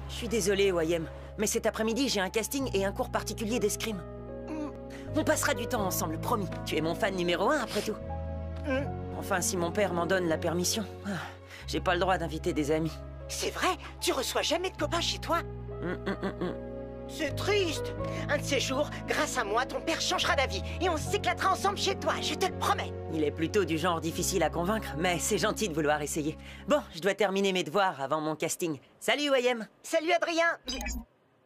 Je suis désolée, Wayem, mais cet après-midi, j'ai un casting et un cours particulier d'escrime. On passera du temps ensemble, promis. Tu es mon fan numéro 1, après tout. Enfin, si mon père m'en donne la permission. J'ai pas le droit d'inviter des amis. C'est vrai? Tu reçois jamais de copains chez toi? C'est triste. Un de ces jours, grâce à moi, ton père changera d'avis et on s'éclatera ensemble chez toi, je te le promets. Il est plutôt du genre difficile à convaincre, mais c'est gentil de vouloir essayer. Bon, je dois terminer mes devoirs avant mon casting. Salut, Wayem. Salut, Adrien.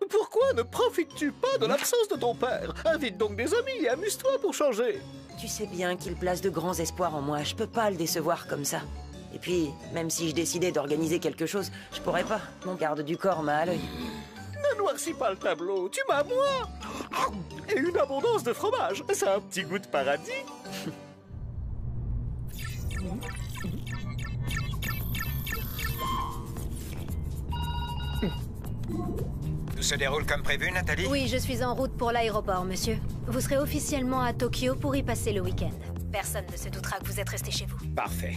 Pourquoi ne profites-tu pas de l'absence de ton père? Invite donc des amis et amuse-toi pour changer. Tu sais bien qu'il place de grands espoirs en moi. Je peux pas le décevoir comme ça. Et puis, même si je décidais d'organiser quelque chose, je pourrais pas. Mon garde du corps m'a à l'œil. Ne noircis pas le tableau, tu m'as moi. Et une abondance de fromage, ça a un petit goût de paradis. Tout se déroule comme prévu, Nathalie? Oui, je suis en route pour l'aéroport, monsieur. Vous serez officiellement à Tokyo pour y passer le week-end. Personne ne se doutera que vous êtes resté chez vous. Parfait.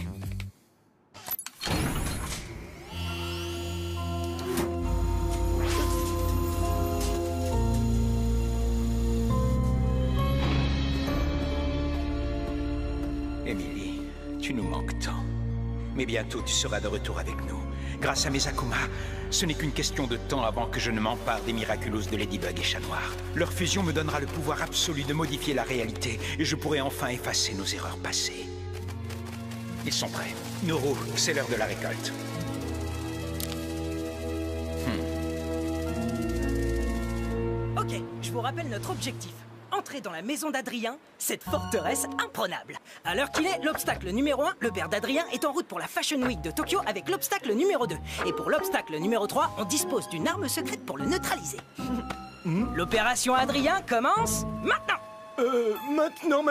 Émilie, tu nous manques tant. Mais bientôt, tu seras de retour avec nous. Grâce à mes Akuma, ce n'est qu'une question de temps avant que je ne m'empare des Miraculous de Ladybug et Chat Noir. Leur fusion me donnera le pouvoir absolu de modifier la réalité et je pourrai enfin effacer nos erreurs passées. Ils sont prêts. Nourou, c'est l'heure de la récolte. Ok, je vous rappelle notre objectif. Entrer dans la maison d'Adrien, cette forteresse imprenable. À l'heure qu'il est, l'obstacle numéro 1, le père d'Adrien, est en route pour la Fashion Week de Tokyo avec l'obstacle numéro 2. Et pour l'obstacle numéro 3, on dispose d'une arme secrète pour le neutraliser. L'opération Adrien commence maintenant. Maintenant?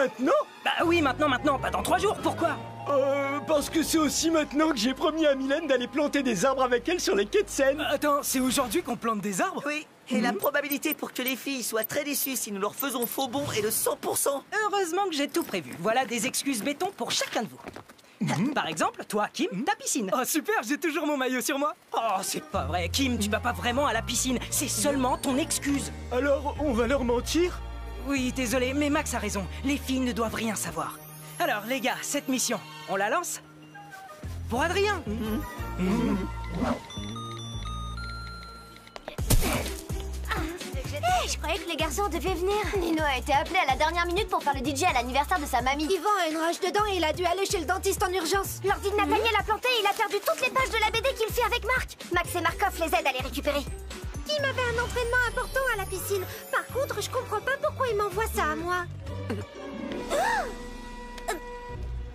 Bah oui, maintenant, pas dans 3 jours, pourquoi? Parce que c'est aussi maintenant que j'ai promis à Mylène d'aller planter des arbres avec elle sur les quais de Seine. Attends, c'est aujourd'hui qu'on plante des arbres? Oui, et la probabilité pour que les filles soient très déçues si nous leur faisons faux bond est de 100%. Heureusement que j'ai tout prévu. Voilà des excuses béton pour chacun de vous. Par exemple, toi, Kim, ta piscine. Oh super, j'ai toujours mon maillot sur moi. Oh, c'est pas vrai, Kim, tu vas pas vraiment à la piscine. C'est seulement ton excuse. Alors, on va leur mentir? Oui, désolé, mais Max a raison. Les filles ne doivent rien savoir. Alors, les gars, cette mission, on la lance? Pour Adrien. Hey, je croyais que les garçons devaient venir. Nino a été appelé à la dernière minute pour faire le DJ à l'anniversaire de sa mamie. Yvan a une rage dedans et il a dû aller chez le dentiste en urgence. L'ordi de Nathaniel a planté et il a perdu toutes les pages de la BD qu'il fait avec Marc. Max et Markov les aident à les récupérer. Kim avait un entraînement important à la piscine. Par contre, je comprends pas pourquoi il m'envoie ça à moi.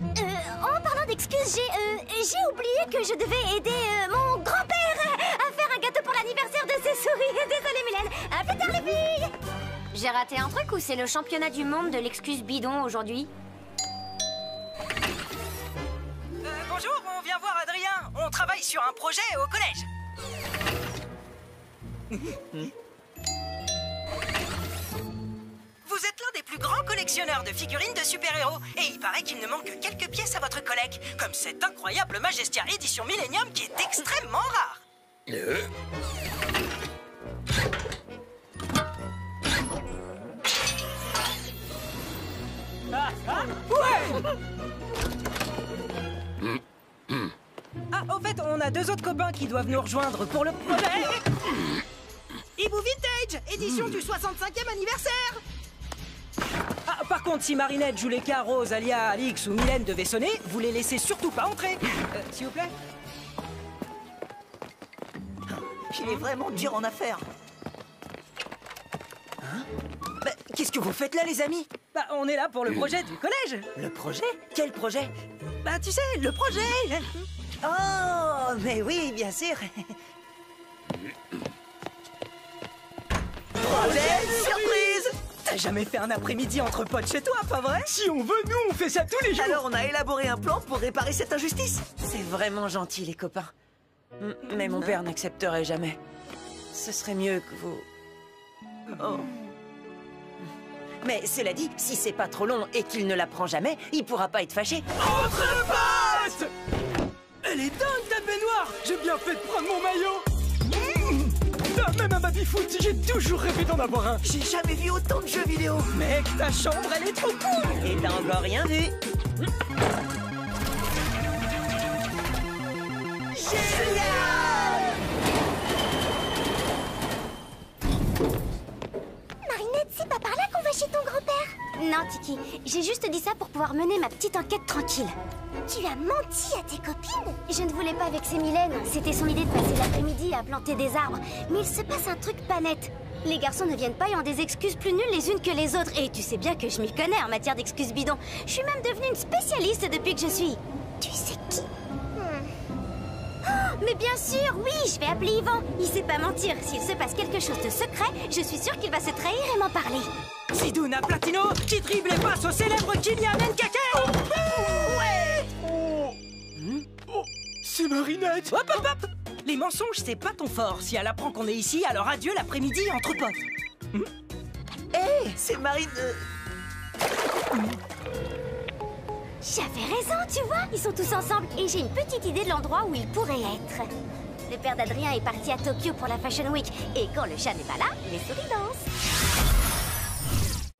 En parlant d'excuses, j'ai oublié que je devais aider mon grand-père à faire un gâteau pour l'anniversaire de ses souris. Désolée, Mylène. À plus tard, les filles. J'ai raté un truc ou c'est le championnat du monde de l'excuse bidon aujourd'hui? Bonjour, on vient voir Adrien. On travaille sur un projet au collège. Vous êtes l'un des plus grands collectionneurs de figurines de super-héros. Et il paraît qu'il ne manque que quelques pièces à votre collecte. Comme cette incroyable Majestia édition Millennium qui est extrêmement rare. Ah, au fait, on a 2 autres copains qui doivent nous rejoindre pour le projet. Hibou Vintage, édition du 65e anniversaire. Ah, par contre, si Marinette, Juleka, Rose, Alia, Alix ou Mylène devaient sonner, vous les laissez surtout pas entrer. S'il vous plaît. Il est vraiment dur en affaires. Bah, qu'est-ce que vous faites là, les amis? Bah, on est là pour le projet du collège. Le projet? Quel projet? Bah, tu sais, le projet. Oh, mais oui, bien sûr. Projet surprise! T'as jamais fait un après-midi entre potes chez toi, pas vrai? Si on veut, nous, on fait ça tous les jours. Alors on a élaboré un plan pour réparer cette injustice. C'est vraiment gentil, les copains. Mais mon père n'accepterait jamais. Ce serait mieux que vous... Oh. Mais cela dit, si c'est pas trop long et qu'il ne l'apprend jamais, il pourra pas être fâché. Entre potes! Elle est dingue, ta baignoire! J'ai bien fait de prendre mon maillot! un baby-foot, j'ai toujours rêvé d'en avoir un. J'ai jamais vu autant de jeux vidéo. Mec, ta chambre, elle est trop cool. Et t'as encore rien vu. Génial! Marinette, c'est pas par là qu'on va chez ton grand-père. Non, Tiki, j'ai juste dit ça pour pouvoir mener ma petite enquête tranquille. Tu as menti à tes copines? Je ne voulais pas vexer Mylène, c'était son idée de passer l'après-midi à planter des arbres. Mais il se passe un truc pas net. Les garçons ne viennent pas et ont des excuses plus nulles les unes que les autres. Et tu sais bien que je m'y connais en matière d'excuses bidons. Je suis même devenue une spécialiste depuis que je suis... Tu sais qui? Oh, mais bien sûr, oui, je vais appeler Yvan. Il sait pas mentir. S'il se passe quelque chose de secret, je suis sûre qu'il va se trahir et m'en parler. Sidouna Platino qui dribble et passe au célèbre Kylian Nkake. Ouais. Oh, c'est Marinette. Hop, hop, hop. Les mensonges, c'est pas ton fort. Si elle apprend qu'on est ici, alors adieu l'après-midi entre potes. Hé, c'est Marine... J'avais raison, tu vois, ils sont tous ensemble et j'ai une petite idée de l'endroit où ils pourraient être. Le père d'Adrien est parti à Tokyo pour la Fashion Week et quand le chat n'est pas là, les souris dansent.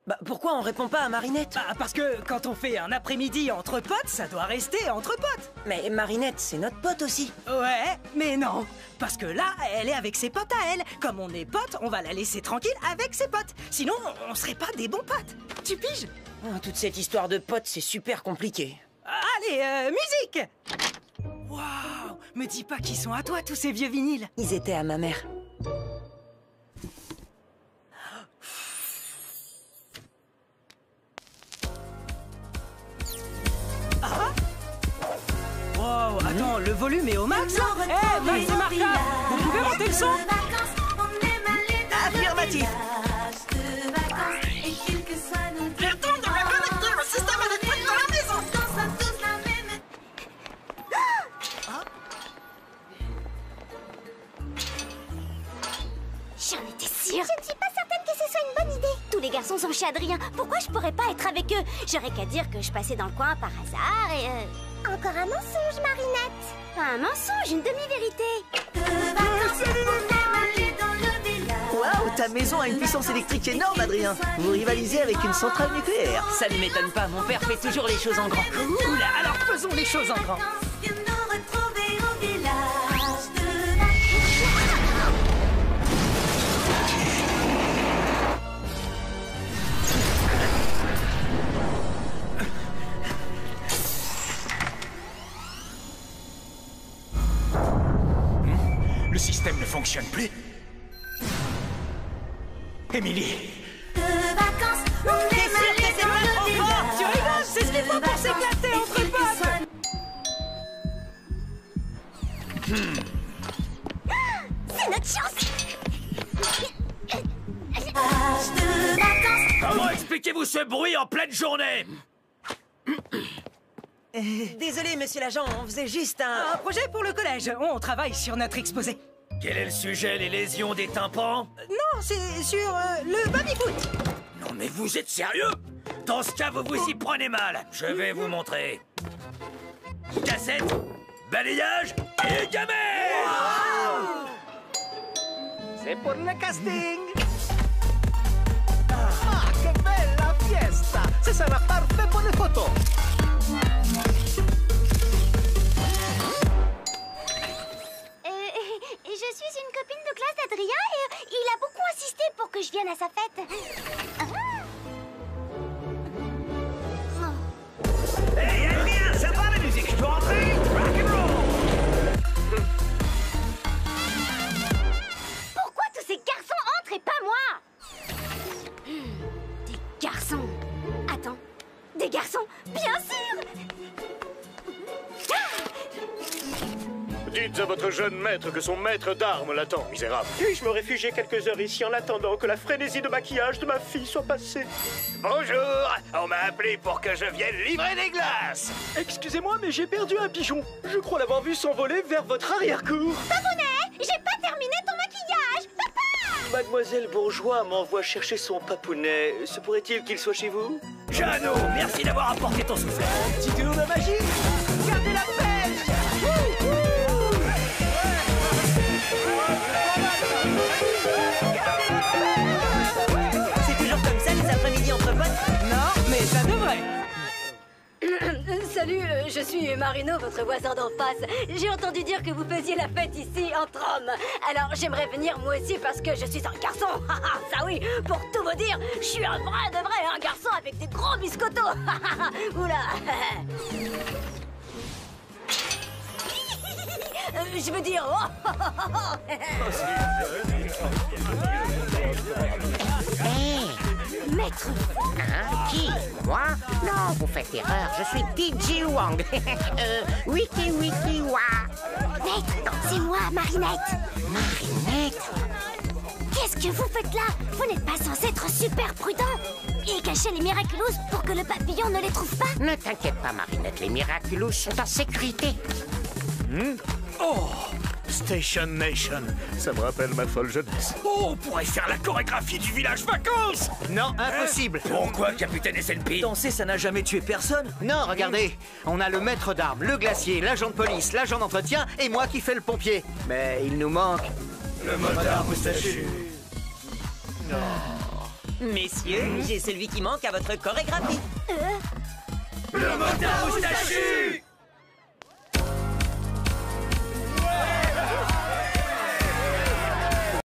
Bah, pourquoi on répond pas à Marinette? Bah, parce que quand on fait un après-midi entre potes, ça doit rester entre potes. Mais Marinette, c'est notre pote aussi. Ouais, mais non. Parce que là, elle est avec ses potes à elle. Comme on est potes, on va la laisser tranquille avec ses potes. Sinon, on serait pas des bons potes. Tu piges? Oh, toute cette histoire de potes, c'est super compliqué. Allez, musique! Waouh! Me dis pas qu'ils sont à toi, tous ces vieux vinyles. Ils étaient à ma mère. Wow, attends, le volume est au max? Eh, Max et Marca, vous pouvez monter le son? Affirmatif. J'en étais sûre. Je ne suis pas certaine que ce soit une bonne idée. Tous les garçons sont chez Adrien. Pourquoi je pourrais pas être avec eux? J'aurais qu'à dire que je passais dans le coin par hasard et... Encore un mensonge, Marinette. Pas un mensonge, une demi-vérité. Waouh, ta maison a une puissance électrique énorme, Adrien. Vous rivalisez avec une centrale nucléaire. Ça ne m'étonne pas, mon père fait toujours les choses en grand. Cool, alors faisons les choses en grand. Le système ne fonctionne plus. Émilie! Tu rigoles, c'est ce qu'il faut pour s'éclater entre potes. C'est notre chance. Comment expliquez-vous ce bruit en pleine journée? Désolé, monsieur l'agent, on faisait juste Un projet pour le collège. On travaille sur notre exposé. Quel est le sujet, les lésions des tympans? Non, c'est sur le baby-foot. Non mais vous êtes sérieux? Dans ce cas, vous vous y prenez mal. Je vais vous montrer. Cassette, balayage et gamelle. C'est pour le casting. Ah, que bella fiesta. Ce sera parfait pour les photos. Je suis une copine de classe d'Adrien et il a beaucoup insisté pour que je vienne à sa fête. Hey, Adrien, ça va la musique? Je peux rentrer? Rock'n'roll! Pourquoi tous ces garçons entrent et pas moi? Des garçons. Attends, des garçons, bien sûr. Dites à votre jeune maître que son maître d'armes l'attend, misérable. Puis-je me réfugier quelques heures ici en attendant que la frénésie de maquillage de ma fille soit passée? Bonjour! On m'a appelé pour que je vienne livrer des glaces! Excusez-moi, mais j'ai perdu un pigeon. Je crois l'avoir vu s'envoler vers votre arrière-cour. Papounet, j'ai pas terminé ton maquillage. Papa! Mademoiselle Bourgeois m'envoie chercher son papounet. Se pourrait-il qu'il soit chez vous? Jeannot, merci d'avoir apporté ton soufflet. Petit tour de magie. Gardez la pêche. C'est toujours comme ça les après-midi entre potes? Non, mais ça devrait. Salut, je suis Marino, votre voisin d'en face. J'ai entendu dire que vous faisiez la fête ici entre hommes. Alors j'aimerais venir moi aussi parce que je suis un garçon. Ça oui, pour tout vous dire, je suis un vrai de vrai, un garçon avec des gros biscottos. Oula. Je veux dire... Maître Hein? Qui? Moi? Non, vous faites erreur. Je suis DJ Wang. Wiki Wiki Wa. Maître, c'est moi, Marinette. Marinette? Qu'est-ce que vous faites là? Vous n'êtes pas censé être super prudent et cacher les Miraculous pour que le papillon ne les trouve pas? Ne t'inquiète pas, Marinette. Les Miraculous sont en sécurité. Oh, Station Nation, ça me rappelle ma folle jeunesse. Oh, on pourrait faire la chorégraphie du village vacances. Non, impossible. Pourquoi, capitaine SNP? Danser, ça n'a jamais tué personne. Non, regardez, on a le maître d'armes, le glacier, l'agent de police, l'agent d'entretien et moi qui fais le pompier. Mais il nous manque... Le motard moustachu. Messieurs, j'ai celui qui manque à votre chorégraphie.